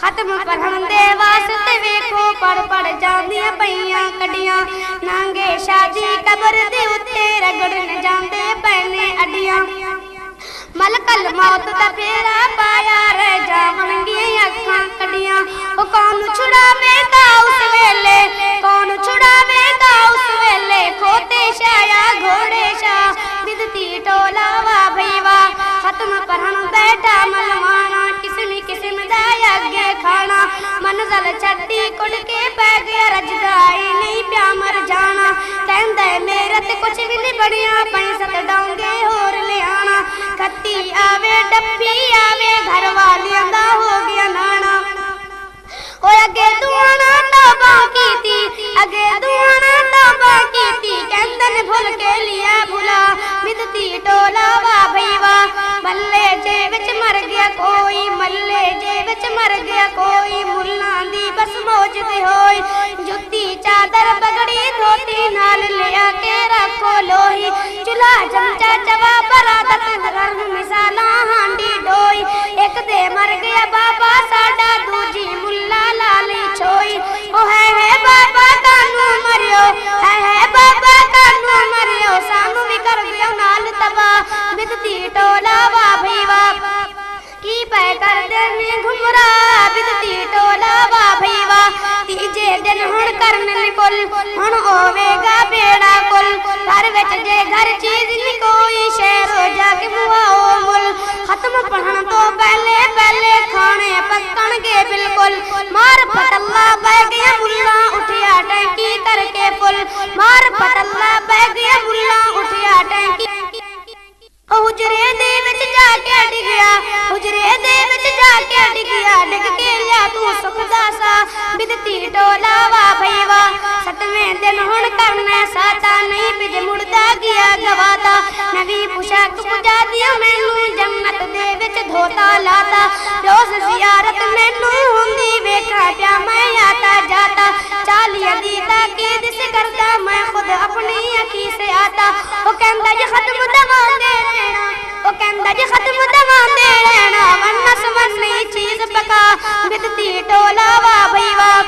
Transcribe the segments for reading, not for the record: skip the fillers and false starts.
खत्म पढ़न दे वास्ते वेखो पढ़ पढ़ जांदियां पईयां कड्डियां नांगे शादी कब्र दे उत्ते रगड़न जांदे पैने अड्डियां मलकल मौत दा फेरा पाया रह जावणगियां अखां कड्डियां ओ कौन छुड़ावेगा उस वेले कौन छुड़ावेगा उस वेले खोते शाया घोड़े शाह बिदती टोला वाह भई वाह खत्म पढ़न बैठा मलवाना किस्म दा अगे खाना मनजल छड्डी कुड़ के पै गया रजदा नहीं प्या मर जाना कहंदा मेरा ते कुछ भी नहीं बढ़िया पैसा ते डांगे होर ले आना खत्ती आवे डप्पी आवे घर वालियां दा हो गया नाना ओ अगे दुआना तौबा कीती अगे दुआना तौबा कीती कहंदन भुल के लिया भुला बिदती टोला वाह भई वाह मल्ले जे विच मर गया कोई मल्ले जे विच मर गया कोई मुल्लां दी बस मौज ते होई जुत्ती चादर पगड़ी धोती नाल लिया के रखो लोही चूल्हा चमचा चवा बरादत घर मिसाला हांडी डोई एक दे मर गया बाबा साडा दूजी मुल्ला लाली छोई ओ है बाबा कानू मरियो है बाबा कानू मरियो सानू भी कर दियो नाल तबा बिदती टोला वाह भई वाह की पै कर देने घुमरा बिदती टोला वाह भई वाह तीजे दिन हुण करन कुल हुण होवेगा बेड़ा कुल घर विच जे घर चीज नहीं कोई शहरों जाके मुआओ मुल खत्म पढ़न तो पहले पहले खाने पकणगे बिल्कुल मार पटल्ला बह गया मुल्ला उठिया टैंकी करके फुल मार पटल्ला बह गया मुल्ला उठिया टैंकी हुजरे दे विच जाके डिगया हुजरे दे विच जाके डिगया डिग के लिया तू सुख दासा बिदती टोला वाह भई वाह सतवें दिन हुण करना साता नहीं बिज मुड़दा गया गवाता नवी पोशाक पुजा दिया मैनू जन्नत दे विच धोता लाता रोज जियारत मैनू हुंदी वेखा प्या मैं आता जाता चालिया दी ताकीद से करदा मैं खुद अपनी अखी से आता ओ कहंदा ये खत्म दवा दे ओ कहंदा जे खत्म दवा दे रहना वन्ना समझनी चीज पका बिदती टोला वाह भई वाह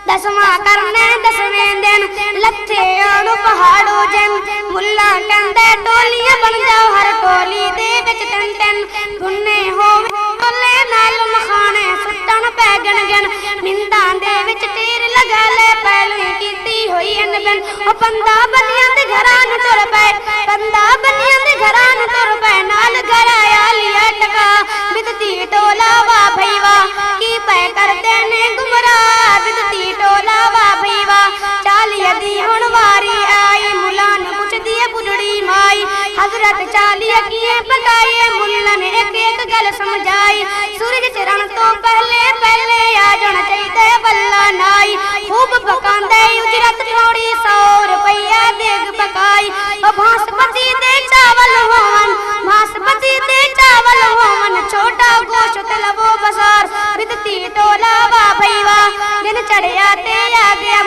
दसवां करना दसवें दिन लथे आणु पहाड़ो जन मुल्ला कहंदा टोलियां बन जाओ हर टोली दे विच तन तन गुन्ने होवे टोले नाल मखाने सुट्टन पै गन गन मिंदां दे विच तीर लगा ले पहले कीती होई अनबन ओ बंदा बनियां दे घरां नु तुर पै बंदा बनियां दे घरां नु तुर पै नाल घर आया लिया टका बिदती टोला वाह भई वाह की पै करदे ने गुमराह बिदती टोला वाह भई वाह चालिया दी हुण वारी आई मुल्ला ने पुछदी है बुढ़ड़ी माई हजरत चालिया किए पकाए मुल्ला ने एक एक गल समझाई सूरज चढ़न तो पहले पहले आ जाना चाहिए वल्ला नाई खूब पकांदे उजरत थोड़ी 100 रुपया देग पकाई ओ बासमती दे चावल होवन बासमती दे चावल होवन छोटा गोश्त लवो बसार बिदती टोला वाह भई वाह दिन चढ़िया ते आ गया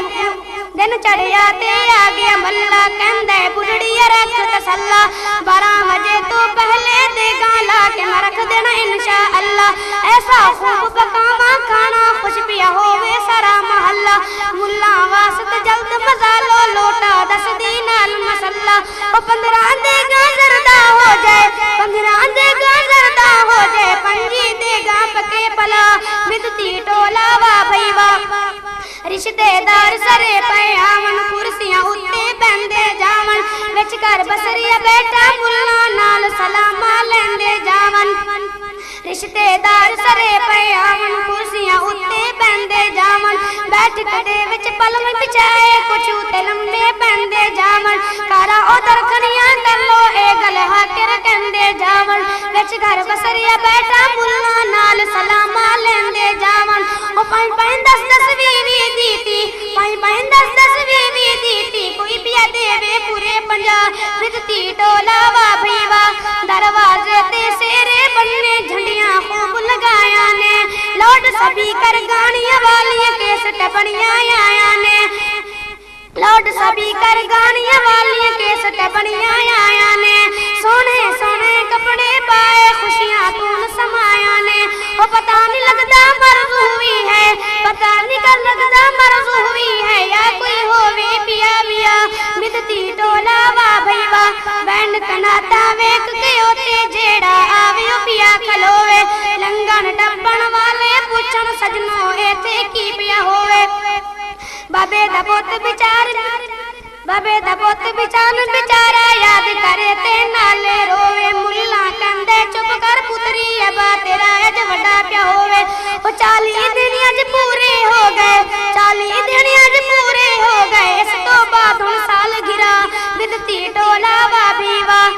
दिन चढ़िया ते आ गया मल्ला कहंदा बुढ़ड़ी रख तसल्ला 12 बजे तो पहले देगा ला के मैं रख देना इंशा अल्लाह ऐसा खूब पकावा खाना खुश पिया होवे सारा महल्ला मुल्ला वास्ते जल्द मजा लो लोटा 10 दी नाल मसल्ला ओ 15 देगा जरदा हो जाए 15 देगा जरदा हो जाए 5 देगा पके पला बिदती टोला वाह भई वाह रिश्तेदार सरे पे आवन कुर्सियां उत्ते बैंदे जावन विच घर बसरिया बैठा मुल्ला नाल सलामा लेंदे जावन रिश्तेदार सरे पे आवन कुर्सियां उत्ते बैंदे जावन बैठ कड़े विच पलंग बिछाए कुछ उत्ते लंबे बैंदे जावन कारा उधर खड़ियां कर लो ए गल हाकिर कहंदे जावन विच घर बसरिया बैठा मुल्ला नाल सलामा लेंदे जावन ओ 5 10 10 20 दीती 5 10 10 20 दीती कोई पिया देवे पूरे 50 बिदती टोला वाह भई वाह दरवाजे ते सेरे बनने झंडियां खूब लगाया ने लौट सभी कर गानियां वालियां केसट बनिया आया ने लौट सभी कर गानियां वालियां केसट बनिया आया ने सोने सोने कपड़े पाए खुशियां तून समाया ने ओ पता नहीं लगदा मर्द ਪੁੱਛਣ ਸਜਣੋ ਇੱਥੇ ਕੀ ਪਿਆ ਹੋਵੇ। ਬਾਬੇ ਦਾ ਪੁੱਤ ਵਿਚਾਰਾ ਯਾਦ ਕਰੇ ਤੇ ਨਾਲੇ ਰੋਵੇ। ਮੁੱਲਾ ਕਹਿੰਦੇ ਚੁੱਪ ਕਰ ਪੁੱਤਰੀ ਅਬਾ ਤੇਰਾ ਅਜ ਵੱਡਾ ਪਿਆ ਹੋਵੇ। ਉਹ 40 ਦਿਨ ਅੱਜ ਪੂਰੇ ਹੋ ਗਏ, 40 ਦਿਨ ਅੱਜ ਪੂਰੇ ਹੋ ਗਏ। ਇਸ ਤੋਂ ਬਾਅਦ ਹੁਣ ਸਾਲ ਗਿਰਾ ਬਿਦਤੀ ਟੋਲਾ ਵਾਭੀ ਵਾਹ।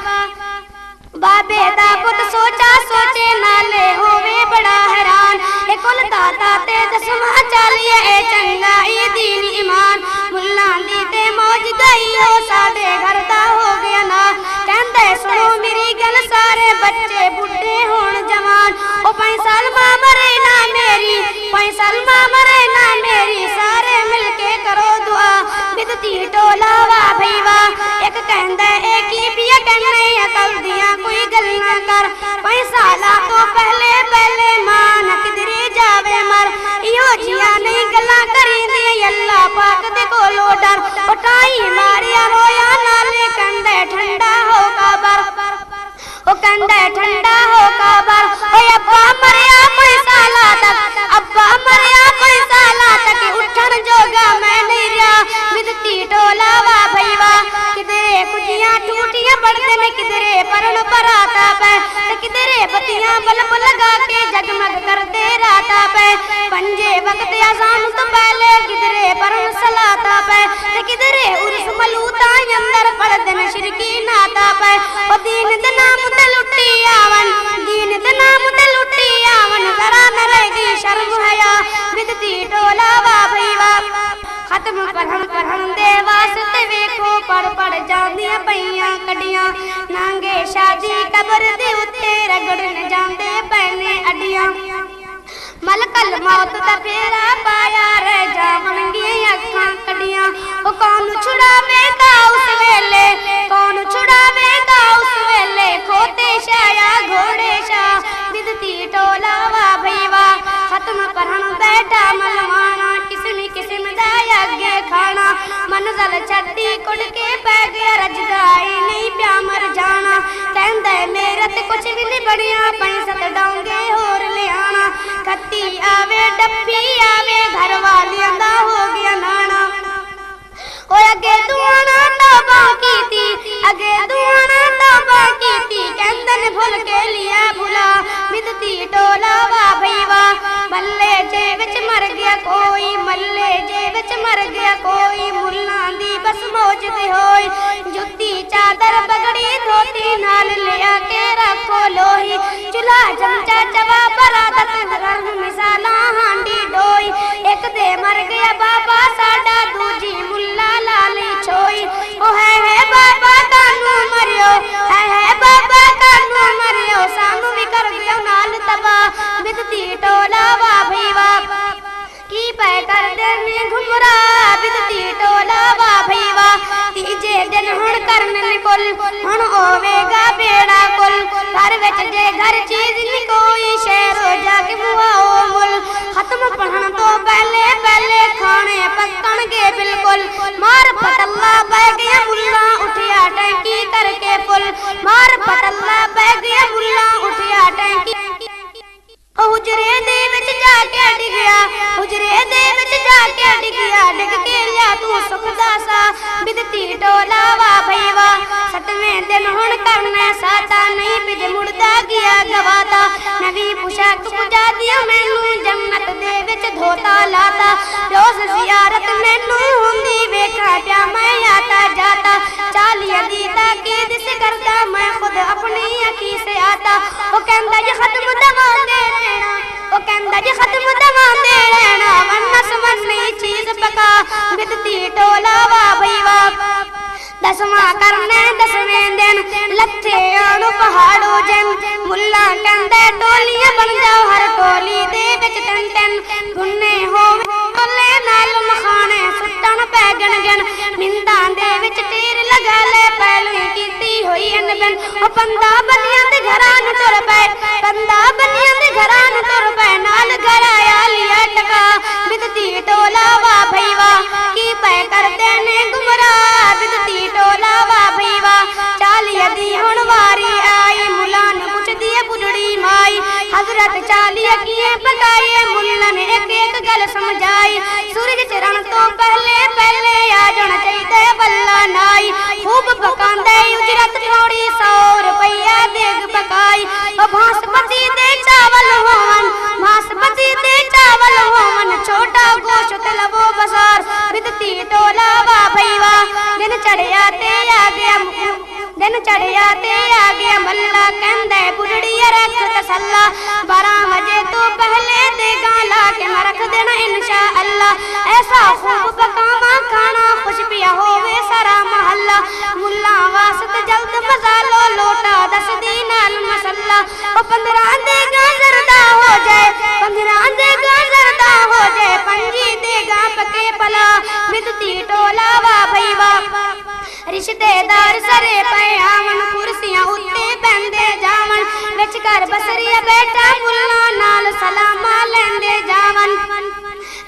ਬਾਬੇ ਦਾ ਪੁੱਤ ਸੋਚੇ ਨਾਲੇ ਹੋਵੇ ਬੜਾ ਹੈਰਾਨ। ਇਹ ਕੁਲ ਦਾਤਾ ਤੇ ਦਸਵਾਂ ਚਾਲੀਏ ਇਹ ਚੰਗਾ ਇਹ ਦੀਨ ਈਮਾਨ। ਮੁੱਲਾਂ ਦੀ ਤੇ ਮੌਜ ਗਈ ਉਹ ਸਾਡੇ ਘਰ ਦਾ ਹੋ ਗਿਆ ਨਾ। ਕਹਿੰਦੇ ਸੁਣੋ ਮੇਰੀ ਗੱਲ ਸਾਰੇ ਬੱਚੇ ਬੁੱਢੇ ਹੋਣ ਜਵਾਨ। ਉਹ 5 ਸਾਲ ਮਾਂ ਮਰੇ ਨਾ ਮੇਰੀ, 5 ਸਾਲ ਮਾਂ ਮਰੇ ਨਾ ਮੇਰੀ। ਸਾਰੇ ਮਿਲ ਕੇ ਕਰੋ ਦੁਆ ਬਿਦਤੀ ਟੋਲਾ ਵਾਹ ਭਈ ਵਾਹ। ਇੱਕ ਕਹਿੰਦਾ ਇਹ ਕੀ ਪਿਆ ਕਹਿੰਦੇ ਅਕਲ ਦੀਆਂ ਕੋਈ ਗੱਲਾਂ ਕਰ। 5 ਸਾਲਾਂ ਤੋਂ ਪਹਿਲੇ ਮਾਂ ਨਾ ਕਿਧਰੇ ਜਾਵੇ ਮਰ। ਇਹੋ ਜੀਆਂ ਨਹੀਂ ਗੱਲਾਂ ਕਰੀਂਦੀ ਅੱਲਾ ਪਾਕ ਦੇ ਕੋਲੋਂ ਡਰ। ਉਹ ਟਾਈ ਮਾਰਿਆ ਰੋਇਆ ਨਾਲੇ ਕਹਿੰਦੇ ਠੰਡਾ ਹੋ ਕਬਰ। ਉਹ ਕਹਿੰਦੇ ਠੰਡਾ ਹੋ ਕਬਰ। ਓਏ ਅੱਬਾ ਮਰਿਆ 5 ਸਾਲਾਂ ਤੱਕ, ਅੱਬਾ ਮਰਿਆ 5 ਸਾਲਾਂ ਤੱਕ। ਉੱਠਣ ਜੋਗਾ ਮੈਂ ਨਹੀਂ ਰਿਹਾ ਬਿਦਤੀ ਟੋਲਾ ਵਾਹ ਭਈ ਵਾਹ। ਕਿਧਰੇ ਕੁਝੀਆਂ ਟੂਟੀਆਂ ਪੜਦੇ ਨੇ ਕਿਧਰੇ ਪਰਨ ਪਰਾਤਾ ਪੈ ਤੇ ਕਿਧਰੇ ਬੱਤੀਆਂ ਬਲਬ ਲਗਾ ਕੇ ਜਗਮਗ ਕਰਦੇ ਰਾਤਾ ਪੈ। 5 ਵਕਤ ਅਜ਼ਾਨ ਤੋਂ ਪਹਿਲੇ ਕਿਧਰੇ ਪਰਨ ਸਲਾਤਾ ਪੈ ਤੇ ਕਿਧਰੇ ਉਰਸ ਮਲੂਤਾ ਅੰਦਰ ਪੜਦੇ ਨੇ ਸ਼ਿਰਕੀ ਨਾਤਾ ਪੈ। ਉਹ ਦੀਨ ਦੇ ਨਾਮ ਤੇ ਲੁੱਟੀ ਆਵਨ, ਦੀਨ ਦੇ ਨਾਮ ਤੇ ਲੁੱਟੀ ਆਵਨ। ਜ਼ਰਾ ਨਾ ਰਹਿ ਗਈ ਸ਼ਰਮ ਹਯਾ ਬਿਦਤੀ ਟੋਲਾ ਵਾਹ ਭਈ ਵਾਹ। ਖਤਮ ਪੜ੍ਹਨ ਦੇ ਵਾਸਤੇ ਵੇਖੋ ਪੜ ਜਾਂਦੀਆਂ ਪਈਆਂ ਕੱਡੀਆਂ। ਨਾਂਗੇ ਸ਼ਾਦੀ ਕਬਰ ਦੇ ਉੱਤੇ ਰਗੜਨ ਜਾਂਦੇ ਪੈਨੇ ਅੱਡੀਆਂ। ਮਲਕਲ ਮੌਤ ਦਾ ਫੇਰਾ ਪਾਇਆ ਰਹਿ ਜਾਵਣਗੀਆਂ ਅੱਖਾਂ ਕੱਡੀਆਂ। ਉਹ ਕੌਣ ਛੁਡਾਵੇਗਾ ਉਸ ਵੇਲੇ, ਕੌਣ ਛੁਡਾਵੇਗਾ ਉਸ ਵੇਲੇ। ਖੋਤੇ ਸ਼ਾਇਆ ਘੋੜੇ ਸ਼ਾ ਬਿਦਤੀ ਟੋਲਾ ਵਾਹ ਭਈ ਵਾਹ। ਖਤਮ ਪੜ੍ਹਨ ਬੈਠਾ ਮਲਵਾਣਾ ਕਿਸਮ ਦਾ ਅੱਗੇ ਖਾਣਾ। ਮੰਜ਼ਲ ਛੱਡੀ ਕੁੜ ਕੇ ਪੈ ਗਿਆ ਰਜਦਾ ਹੀ ਨਹੀਂ ਪਿਆ ਮਰ ਜਾਣਾ। ਕਹਿੰਦਾ ਮੇਰਾ ਤੇ ਕੁਛ ਵੀ ਨਹੀਂ ਬਣਿਆ 5-7 ਡੋਂਗੇ ਹੋਰ ਲਿਆਣਾ। ਖੱਤੀ ਆਵੇ ਡੱਬੀ ਆਵੇ ਘਰ ਵਾਲਿਆਂ ਦਾ ਹੋ ਗਿਆ ਨਾਣਾ। ਓਏ ਅੱਗੇ ਦੁਆਣਾ ਤੋਬਾ ਕੀਤੀ, ਅੱਗੇ ਦੁਆਣਾ ਤੋਬਾ ਕੀਤੀ। ਕਹਿੰਦੇ ਨੇ ਭੁੱਲ ਕੇ ਲਿਆ ਭੁਲਾ ਬਿਦਤੀ ਟੋਲਾ ਵਾਹ ਭਈ ਵਾਹ। ਮੱਲੇ ਜੇ ਵਿੱਚ ਮਰ ਗਿਆ ਕੋਈ, ਮੱਲੇ ਜੇ ਵਿੱਚ ਮਰ ਗਿਆ ਕੋਈ। ਮੁੱਲਾਂ ਦੀ ਬਸ ਮੌਜ ਤੇ ਹੋਈ ਜੁੱਤੀ ਚਾਦਰ ਬਗੜੀ ਧੋਤੀ ਨਾਲ ਲਿਆ ਕੇ ਰੱਖੋ ਲੋਹੀ। ਚੁੱਲ੍ਹਾ ਚਮਚਾ ਚਵਾ ਬਰਾਦਤ ਗਰਮ ਮਿਸਾਲਾਂ ਹਾਂਡੀ ਡੋਈ। ਇੱਕ ਦੇ ਮਰ ਗਿਆ ਬਾਬਾ ਸਾਡਾ ਦੂਜੀ ਮੁੱਲਾ ਲਾਲੀ ਛੋਈ। ਉਹ ਹੈ ਬਾਬਾ ਕਾਨੂੰ ਮਰਿਓ, ਹੈ ਬਾਬਾ ਕਾਨੂੰ ਮਰਿਓ। ਸਾਨੂੰ ਵੀ ਕਰ ਦਿਓ ਨਾਲ ਤਬਾਹ ਬਿਦਤੀ ਟੋਲਾ ਵਾਹ ਭਈ ਵਾਹ। ਕੀ ਪੈ ਕਰਦੇ ਨੇ ਘੁਮਰਾ ਬਿਦਤੀ ਟੋਲਾ ਵਾਹ ਭਈ ਵਾਹ। ਤੀਜੇ ਦਿਨ ਹੁਣ ਕਰਨ ਨੇ ਕੁੱਲ ਹੁਣ ਹੋਵੇਗਾ ਬੇੜਾ ਕੁੱਲ। ਘਰ ਵਿੱਚ ਜੇ ਘਰ ਚੀਜ਼ ਨਹੀਂ ਕੋਈ ਸ਼ਹਿਰੋਂ ਜਾ ਕੇ ਮੁਆਓ ਮੁੱਲ। ਖਤਮ ਪੜ੍ਹਨ ਤੋਂ ਪਹਿਲੇ ਖਾਣੇ ਪੱਕਣਗੇ ਬਿਲਕੁਲ। ਮਾਰ ਪਟੱਲਾ ਬਹਿ ਗਿਆ ਮੁੱਲਾ ਉੱਠਿਆ ਟੈਂਕੀ ਕਰਕੇ ਫੁੱਲ। ਮਾਰ ਪਟੱਲਾ ਬਹਿ ਗਿਆ ਮੁੱਲਾ ਉੱਠਿਆ ਟੈਂਕੀ। ਹੁਜਰੇ ਦੇ ਵਿੱਚ ਜਾ ਕੇ ਡਿੱਗਿਆ, ਹੁਜਰੇ ਦੇ ਵਿੱਚ ਜਾ ਕੇ ਡਿੱਗਿਆ। ਡਿੱਗ ਕੇ ਲਿਆ ਤੂੰ ਸੁਖ ਦਾ ਸਾ ਬਿਦਤੀ ਟੋਲਾ ਵਾਹ ਭਈ ਵਾਹ। 7ਵੇਂ ਦਿਨ ਹੁਣ ਕਰਨਾ ਸਾਤਾ ਨਹੀਂ ਬਿਜ ਮੁੜਦਾ ਗਿਆ ਗਵਾਤਾ। ਨਵੀਂ ਪੁਸ਼ਾਕ ਪੁਜਾ ਦਿਓ ਮੈਨੂੰ ਜੰਨਤ ਦੇ ਵਿੱਚ ਧੋਤਾ ਲਾਤਾ। ਰੋਜ਼ ਜ਼ਿਆਰਤ ਮੈਨੂੰ ਹੁੰਦੀ ਵੇਖਾਂ ਪਿਆ ਮੈਂ ਆਤਾ ਜਾਤਾ। 40 ਦੀ ਤਾਕੀਦ ਸੇ ਕਰਦਾ ਮੈਂ ਖੁਦ ਆਪਣੀ ਅੱਖੀ ਸੇ ਆਤਾ। ਉਹ ਕਹਿੰਦਾ ਜੇ ਖਤਮ ਦਵਾਂਦੇ ਰਹਿਣਾ, ਉਹ ਕਹਿੰਦਾ ਜੇ ਖਤਮ ਦਵਾਂਦੇ ਰਹਿਣਾ। ਵਰਨਾ ਸਮਝਣੀ ਚੀਜ਼ ਪਕਾ ਬਿਦਤੀ ਟੋਲਾ ਵਾਹ ਭਈ ਵਾਹ। 10ਵਾਂ ਕਰਨਾ 10ਵੇਂ ਦਿਨ ਲੱਥੇ ਆਣੂ ਪਹਾੜੋ ਜਨ। ਮੁੱਲਾ ਕਹਿੰਦਾ ਟੋਲੀਆਂ ਬਣ ਜਾਓ ਹਰ ਟੋਲੀ ਦੇ ਵਿੱਚ 3-3 ਗੁੰਨੇ ਹੋਵੇ ਟੋਲੇ ਨਾਲ ਮਖਾਣੇ ਸੁੱਟਣ ਪੈ ਗਣ। ਨਿੰਦਾਂ ਦੇ ਵਿੱਚ ਤੀਰ ਲਗਾ ਲੈ ਪਹਿਲੀ ਕੀਤੀ ਹੋਈ ਅਨਬਨ। ਉਹ ਬੰਦਾ ਬੰਦਿਆਂ ਦੇ ਘਰਾਂ ਨੂੰ ਤੁਰ ਪਏ, ਬੰਦਾ ਬੰਦਿਆਂ ਦੇ ਘਰਾਂ ਨੂੰ ਤੁਰ ਪਏ। ਨਾਲ ਘਰ ਆਇਆ ਲਿਆ ਟਕਾ ਬਿਦਤੀ ਟੋਲਾ ਵਾਹ ਭਈ ਵਾਹ। ਕੀ ਪੈ ਕਰਦੇ ਨੇ ਗੁਮਰਾਹ ਬਿਦਤੀ ਟੋਲਾ ਵਾਹ ਭਈ ਵਾਹ। 40 ਦੀ ਹੁਣ ਵਾਰੀ ਆਈ ਮੁੱਲਾ ਨੂੰ ਪੁੱਛਦੀ ਏ ਬੁੱਢੜੀ ਮਾਈ। ਹਜ਼ਰਤ 40 ਕੀਏ ਪਕਾਈਏ बिदती टोला वाह भई वाह। दिन चढ़िया ते आ गया मल्ला कहंदे बुढ़ड़िया रख तसल्ला। 12 बजे तो पहले देगा ला के मैं रख देना इंशा अल्लाह। ऐसा खूब पकावा खाना खुश पिया होवे सारा महल्ला। मुल्ला वासत जल्द मजा लो लोटा 10 दी नाल मसल्ला। ओ 15 देगा जरदा हो जाए 5 देगा पके पला। बिदती टोला वाह भई वाह। रिश्तेदार सरे पे आवन कुर्सियां उत्ते बहंदे जावन। विच घर बसरिया बैठा मुल्ला नाल सलामा लैंदे जावन।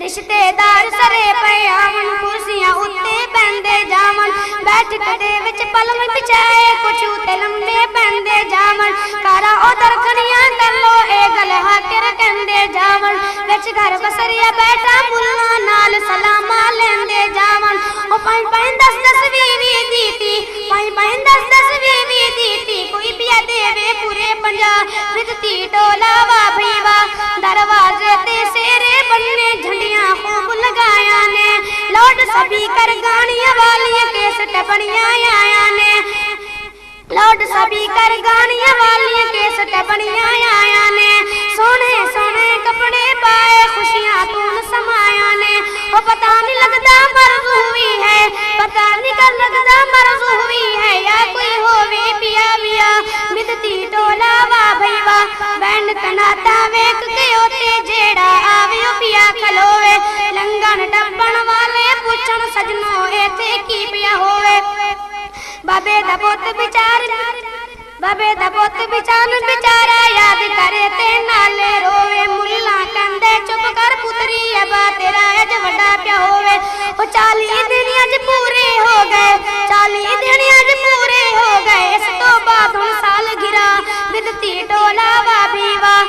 रिश्तेदार सरे पे आवन कुर्सियां उत्ते बहंदे जावन। बैठक दे विच पलंग बिछाए कुछ उत्ते लंबे बहंदे जावन। कारा उधर खड़ियां कर लो ए गल हाकिर कहंदे जावन। विच घर बसरिया बैठा मुल्ला नाल सलामा लैंदे जावन। ओ 5 10 20 दीती 5 10 20 दीती कोई पिया देवे पूरे 50। बिदती टोला वाह भई वाह। दरवाजे ते सेरे बनने झंडियां खूब लगाया ने। लौट सभी कर गानियां वालियां केसट बनिया आया ने। लौट सभी कर गानियां वालियां केसट बनिया आया ने। सोने सोने कपड़े पाए खुशियां तून समाया ने। ओ पता नहीं लगदा मर्ज हुई है या कोई होवे पिया पिया। बिदती टोला वाह भई वाह। बैंड कनाता वेख के ओते जेड़ा आवे ओ पिया खलोवे। लंघन टप्पण वाले पूछण सजनो इथे की पिया होवे। बाबे दा पुत बेचारा याद करे ते नाले रोवे। मुल्ला कहंदे चुप कर पुतरी अब तेरा अज वड्डा पिया होवे। ओ 40 दिन अज पूरे हो गए इस तो बाद हुण साल गिरा। बिदती टोला वाह भई वाह।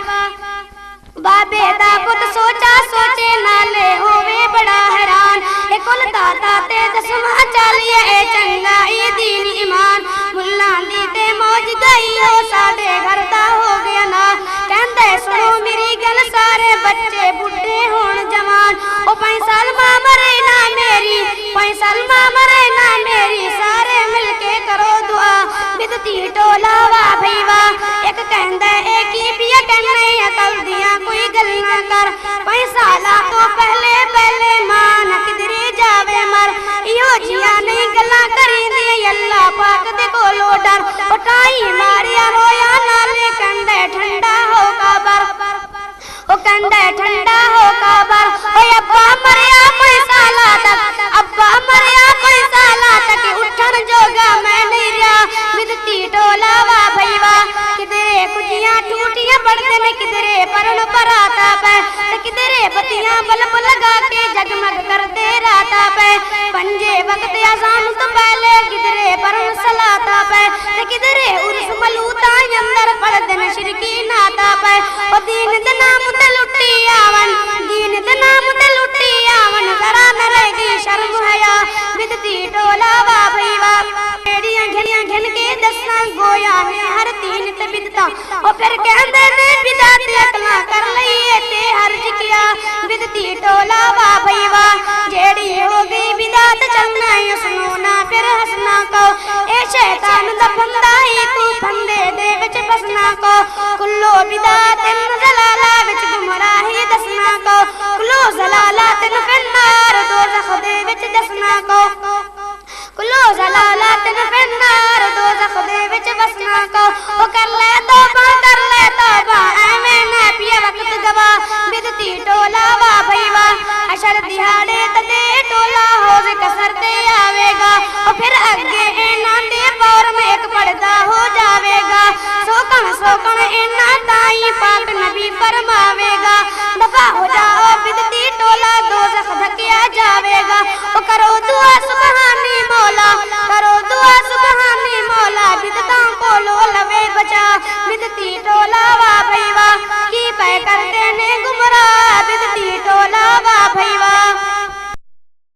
बाबे दा पुत सोचे नाले होवे बड़ा हैरान। ए कुल दाता ते 10वां 40 ए चंगा ए दीन ईमान। मुल्ला दी ते मौज गई हो साडे घर दा हो गया ना। कहंदे सुनो मेरी गल सारे बच्चे बुढ़े होण जवान। ओ 5 साल मां मरे ना मेरी सारे मिलके करो दुआ। बिदती टोला वाह भई वाह। एक कहंदे ए की पिया कहने अकल दियां कोई गल ना कर। 5 साला तो पहले मां न किधरे जावे मर। इहो जिया नहीं गल्लां करींदी अल्लाह पाक दे कोलो डर। उठाई मारिया रोया नाले कंडे ठंडा हो काबर। ओ कंडे ठंडा हो काबर। ओ अब्बा मरिया 5 साला तक उठन जोगा मैं नहीं रहा। बिदती टोला वाह भई वाह। किधरे खुजियां टूटियां पड़ते में किधरे परन पराता पे। किधरे बत्तियां बल्ब लगा के जगमग करते राता पे। 5 वक्त अज़ान तो पहले किधरे परन सलाता पे। किधरे उर्स मलूता अंदर पड़ते में शिरकी नाता पे। ओ दीन दे नाम ते लुटी आवन जरा न रह गई शर्म हया। बिदती टोला वाह भई वाह। बेड़ियां घिन के दसा गोया ने हर तीन ते बिदता। ओ फिर कहंदे ने बिदात अकला कर लईए ते हर्ज किया। बिदती टोला वाह भई वाह। जेड़ी हो गई बिदात चलना उसनो ना फिर हंसना को। ए शैतान दा फंदा ही तू फंदे दे विच फसना को। कुल्लो बिदात जलाला विच गुमराही दसना को। कुल्लो जलालात फिन्नार दोज़ख दे विच दसना को। कुल्लो जलालात फिन्नार दोज़ख दे विच वसना को। ओ कर ले तौबा एवें ना पिया वक्त गवा। बिदती टोला वाह भई वाह। हशर दिहाड़े तदे टोला होज कसर ते आवेगा। और फिर अगे इना दे पौर में एक पर्दा हो जावेगा। सोकण इना ताई पाक नबी फरमावेगा। दफा हो जाओ